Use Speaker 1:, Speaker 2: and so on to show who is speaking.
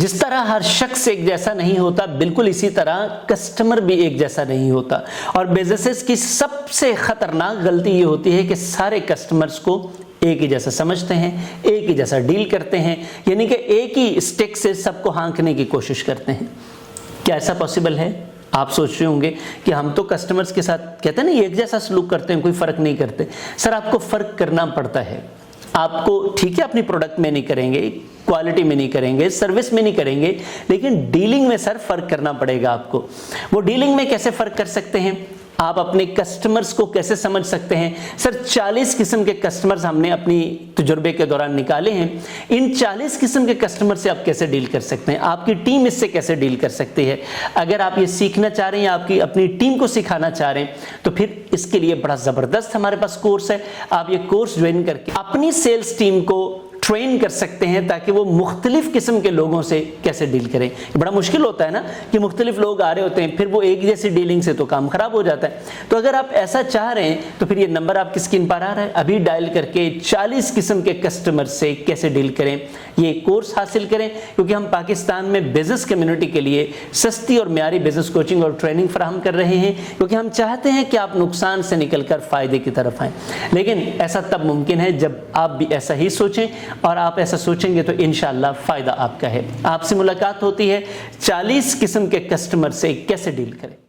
Speaker 1: जिस तरह हर शख्स एक जैसा नहीं होता, बिल्कुल इसी तरह कस्टमर भी एक जैसा नहीं होता। और बिजनेसेस की सबसे खतरनाक गलती ये होती है कि सारे कस्टमर्स को एक ही जैसा समझते हैं, एक ही जैसा डील करते हैं, यानी कि एक ही स्टिक से सबको हाँकने की कोशिश करते हैं। क्या ऐसा पॉसिबल है? आप सोच रहे होंगे कि हम तो कस्टमर्स के साथ कहते हैं ना एक जैसा सलूक करते हैं, कोई फ़र्क नहीं करते। सर, आपको फ़र्क करना पड़ता है। आपको ठीक है अपनी प्रोडक्ट में नहीं करेंगे, क्वालिटी में नहीं करेंगे, सर्विस में नहीं करेंगे, लेकिन डीलिंग में सर फ़र्क करना पड़ेगा आपको। वो डीलिंग में कैसे फ़र्क कर सकते हैं? आप अपने कस्टमर्स को कैसे समझ सकते हैं? सर, 40 किस्म के कस्टमर्स हमने अपनी तजुर्बे के दौरान निकाले हैं। इन 40 किस्म के कस्टमर से आप कैसे डील कर सकते हैं? आपकी टीम इससे कैसे डील कर सकती है? अगर आप ये सीखना चाह रहे हैं या आपकी अपनी टीम को सिखाना चाह रहे हैं, तो फिर इसके लिए बड़ा ज़बरदस्त हमारे पास कोर्स है। आप ये कोर्स ज्वाइन करके अपनी सेल्स टीम को ट्रेन कर सकते हैं ताकि वो मुख्तलिफ किस्म के लोगों से कैसे डील करें। बड़ा मुश्किल होता है ना कि मुख्तलिफ लोग आ रहे होते हैं, फिर वो एक जैसी डीलिंग से तो काम खराब हो जाता है। तो अगर आप ऐसा चाह रहे हैं तो फिर ये नंबर आपकी स्क्रीन पर आ रहा है, अभी डायल करके 40 किस्म के कस्टमर से कैसे डील करें ये कोर्स हासिल करें। क्योंकि हम पाकिस्तान में बिजनेस कम्युनिटी के लिए सस्ती और म्यारी बिजनेस कोचिंग और ट्रेनिंग फराहम कर रहे हैं, क्योंकि हम चाहते हैं कि आप नुकसान से निकलकर फ़ायदे की तरफ आएँ। लेकिन ऐसा तब मुमकिन है जब आप भी ऐसा ही सोचें, और आप ऐसा सोचेंगे तो इंशाअल्लाह फ़ायदा आपका है। आपसे मुलाकात होती है 40 किस्म के कस्टमर से कैसे डील करें।